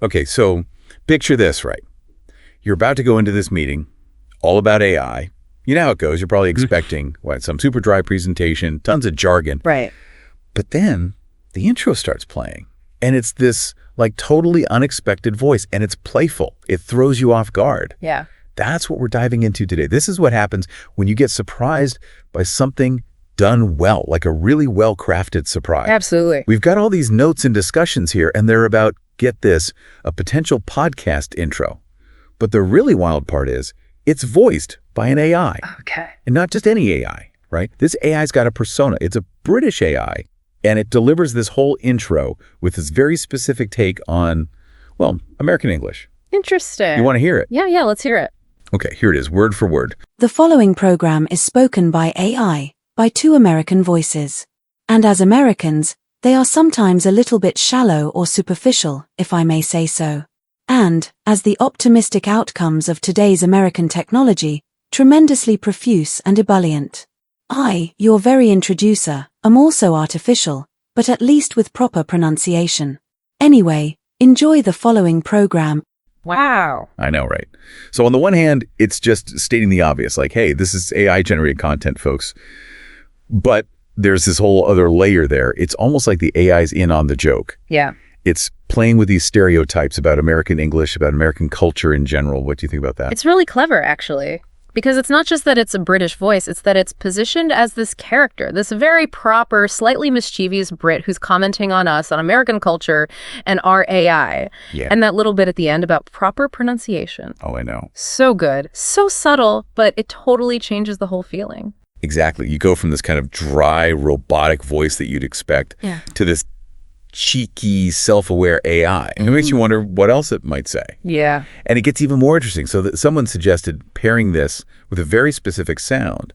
Okay, so picture this, right? You're about to go into this meeting, all about AI. You know how it goes. You're probably expecting, some super dry presentation, tons of jargon. Right. But then the intro starts playing, and it's this totally unexpected voice, and it's playful. It throws you off guard. Yeah. That's what we're diving into today. This is what happens when you get surprised by something done well, like a really well-crafted surprise. Absolutely. We've got all these notes and discussions here, and they're about, get this, a potential podcast intro. But the really wild part is, it's voiced by an AI. Okay. And not just any AI, right? This AI's got a persona. It's a British AI, and it delivers this whole intro with this very specific take on, American English. Interesting. You want to hear it? Yeah, let's hear it. Okay, here it is, word for word. The following program is spoken by AI, by two American voices. And as Americans, they are sometimes a little bit shallow or superficial, if I may say so. And, as the optimistic outcomes of today's American technology, tremendously profuse and ebullient. I, your very introducer, am also artificial, but at least with proper pronunciation. Anyway, enjoy the following program. Wow. I know, right? So on the one hand, it's just stating the obvious, hey, this is AI-generated content, folks. But there's this whole other layer there. It's almost like the AI's in on the joke. Yeah. It's playing with these stereotypes about American English, about American culture in general. What do you think about that? It's really clever, actually. Because it's not just that it's a British voice, it's that it's positioned as this character, this very proper, slightly mischievous Brit who's commenting on us, on American culture, and our AI. Yeah. And that little bit at the end about proper pronunciation. Oh, I know. So good. So subtle, but it totally changes the whole feeling. Exactly. You go from this kind of dry, robotic voice that you'd expect to this cheeky, self-aware AI. And it makes you wonder what else it might say. Yeah. And it gets even more interesting. So that someone suggested pairing this with a very specific sound,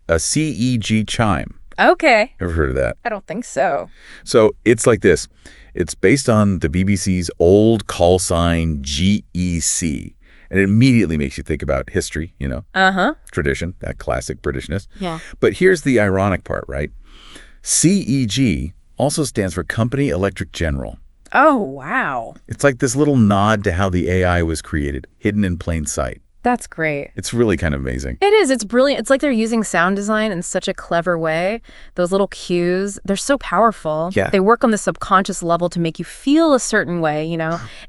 a CEG chime. Okay. Ever heard of that? I don't think so. So it's like this. It's based on the BBC's old call sign GEC. And it immediately makes you think about history, tradition, that classic Britishness. Yeah. But here's the ironic part, right? CEG also stands for Company Electric General. Oh, wow. It's like this little nod to how the AI was created, hidden in plain sight. That's great. It's really kind of amazing. It is. It's brilliant. It's like they're using sound design in such a clever way. Those little cues, they're so powerful. Yeah. They work on the subconscious level to make you feel a certain way,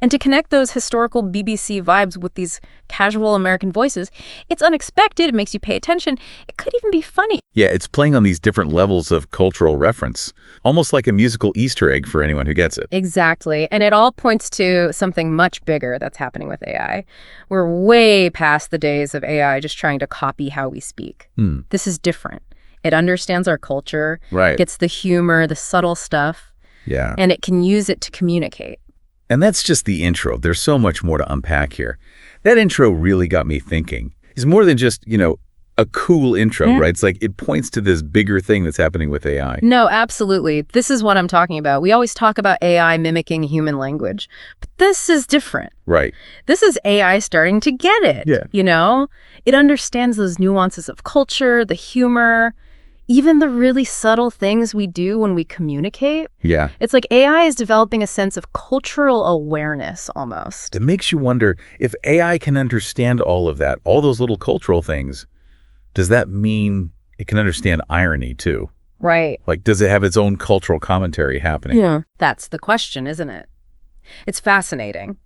and to connect those historical BBC vibes with these casual American voices. It's unexpected. It makes you pay attention. It could even be funny. Yeah, it's playing on these different levels of cultural reference, almost like a musical Easter egg for anyone who gets it. Exactly. And it all points to something much bigger that's happening with AI. We're way past the days of AI just trying to copy how we speak. This is different. It understands our culture, Right. gets the humor, the subtle stuff, Yeah. and it can use it to communicate. And that's just the intro. There's so much more to unpack here. That intro really got me thinking. It's more than just, a cool intro, right? It's like it points to this bigger thing that's happening with AI. No, absolutely. This is what I'm talking about. We always talk about AI mimicking human language, but this is different. Right. This is AI starting to get it. Yeah. It understands those nuances of culture, the humor, even the really subtle things we do when we communicate. Yeah. It's like AI is developing a sense of cultural awareness almost. It makes you wonder, if AI can understand all of that, all those little cultural things, does that mean it can understand irony too? Right. Does it have its own cultural commentary happening? Yeah. That's the question, isn't it? It's fascinating.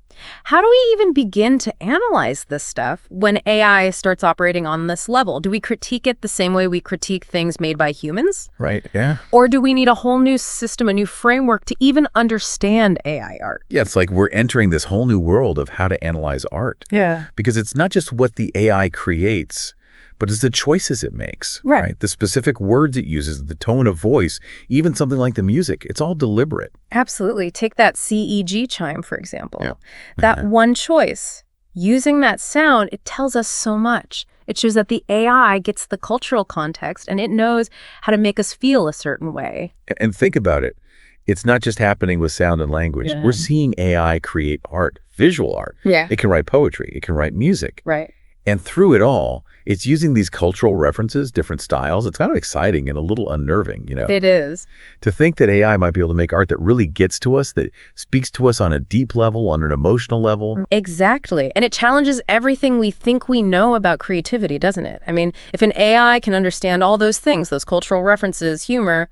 How do we even begin to analyze this stuff when AI starts operating on this level? Do we critique it the same way we critique things made by humans? Right, yeah. Or do we need a whole new system, a new framework to even understand AI art? Yeah, it's like we're entering this whole new world of how to analyze art. Yeah. Because it's not just what the AI creates, but it's the choices it makes, Right. The specific words it uses, the tone of voice, even something like the music. It's all deliberate. Absolutely. Take that CEG chime, for example. Yeah. That one choice. Using that sound, it tells us so much. It shows that the AI gets the cultural context and it knows how to make us feel a certain way. And think about it. It's not just happening with sound and language. Yeah. We're seeing AI create art, visual art. Yeah. It can write poetry. It can write music. Right. And through it all, it's using these cultural references, different styles. It's kind of exciting and a little unnerving, It is. to think that AI might be able to make art that really gets to us, that speaks to us on a deep level, on an emotional level. Exactly. And it challenges everything we think we know about creativity, doesn't it? I mean, if an AI can understand all those things, those cultural references, humor,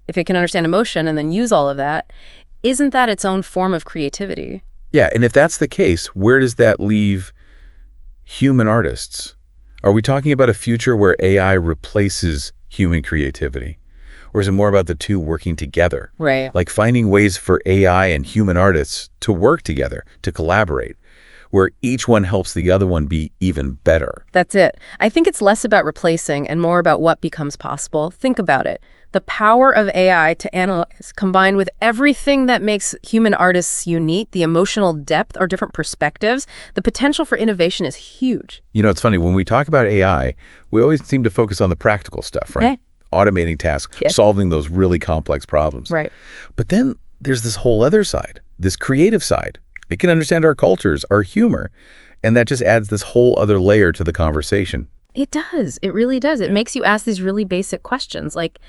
if it can understand emotion and then use all of that, isn't that its own form of creativity? Yeah, and if that's the case, where does that leave human artists? Are we talking about a future where AI replaces human creativity? Or is it more about the two working together? Right. Like finding ways for AI and human artists to work together, to collaborate, where each one helps the other one be even better. That's it. I think it's less about replacing and more about what becomes possible. Think about it. The power of AI to analyze, combined with everything that makes human artists unique, the emotional depth or different perspectives, the potential for innovation is huge. It's funny, when we talk about AI, we always seem to focus on the practical stuff, right? Automating tasks, Yes. solving those really complex problems. Right. But then there's this whole other side, this creative side. It can understand our cultures, our humor, and that just adds this whole other layer to the conversation. It does. It really does. It makes you ask these really basic questions. Like,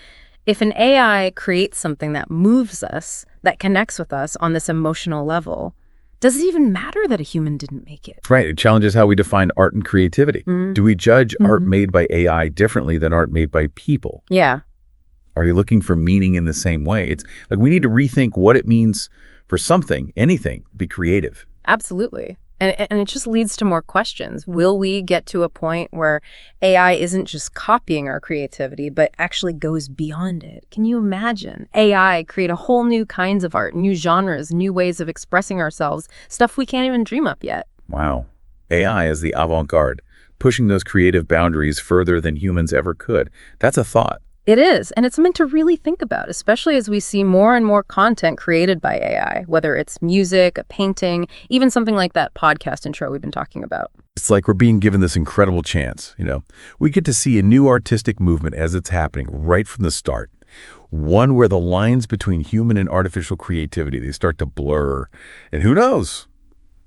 if an AI creates something that moves us, that connects with us on this emotional level, does it even matter that a human didn't make it? Right. It challenges how we define art and creativity. Do we judge art made by AI differently than art made by people? Yeah. Are you looking for meaning in the same way? It's like we need to rethink what it means for something, anything, to be creative. Absolutely. And it just leads to more questions. Will we get to a point where AI isn't just copying our creativity, but actually goes beyond it? Can you imagine AI create a whole new kinds of art, new genres, new ways of expressing ourselves, stuff we can't even dream up yet? Wow. AI is the avant-garde, pushing those creative boundaries further than humans ever could. That's a thought. It is, and it's something to really think about, especially as we see more and more content created by AI, whether it's music, a painting, even something like that podcast intro we've been talking about. It's like we're being given this incredible chance, We get to see a new artistic movement as it's happening right from the start. One where the lines between human and artificial creativity, they start to blur. And who knows?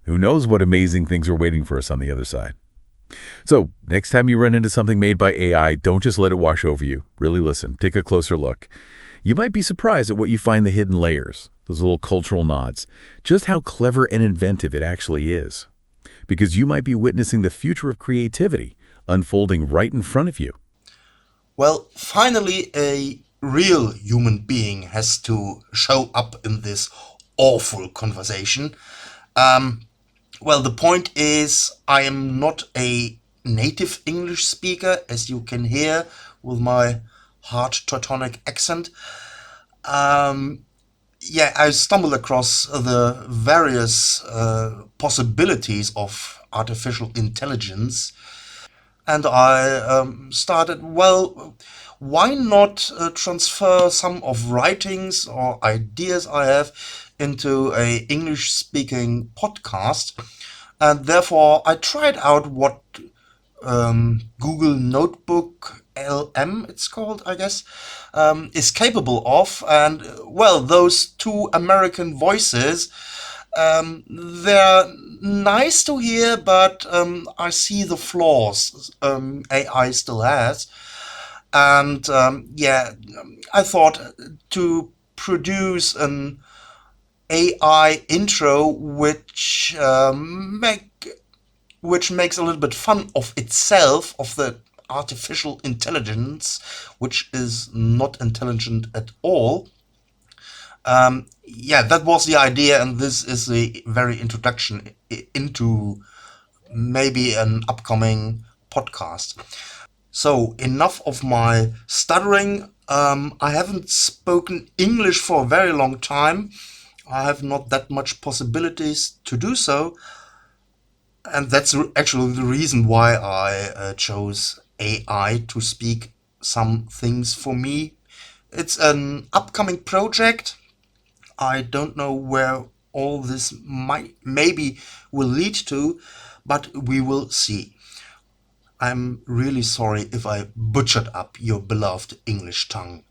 Who knows what amazing things are waiting for us on the other side? So next time you run into something made by AI, don't just let it wash over you. Really listen. Take a closer look. You might be surprised at what you find the hidden layers, those little cultural nods, just how clever and inventive it actually is. Because you might be witnessing the future of creativity unfolding right in front of you. Well, finally, a real human being has to show up in this awful conversation. Well, the point is, I am not a native English speaker, as you can hear with my hard Teutonic accent. I stumbled across the various possibilities of artificial intelligence, and I started, why not transfer some of writings or ideas I have into a English-speaking podcast, and therefore I tried out what Google Notebook LM, it's called, I guess, is capable of, and those two American voices, they're nice to hear, but I see the flaws AI still has. And I thought to produce an AI intro which makes a little bit fun of itself, of the artificial intelligence, which is not intelligent at all. That was the idea, and this is the very introduction into maybe an upcoming podcast. So, enough of my stuttering. I haven't spoken English for a very long time. I have not that much possibilities to do so. And that's actually the reason why I chose AI to speak some things for me. It's an upcoming project. I don't know where all this maybe will lead to, but we will see. I'm really sorry if I butchered up your beloved English tongue.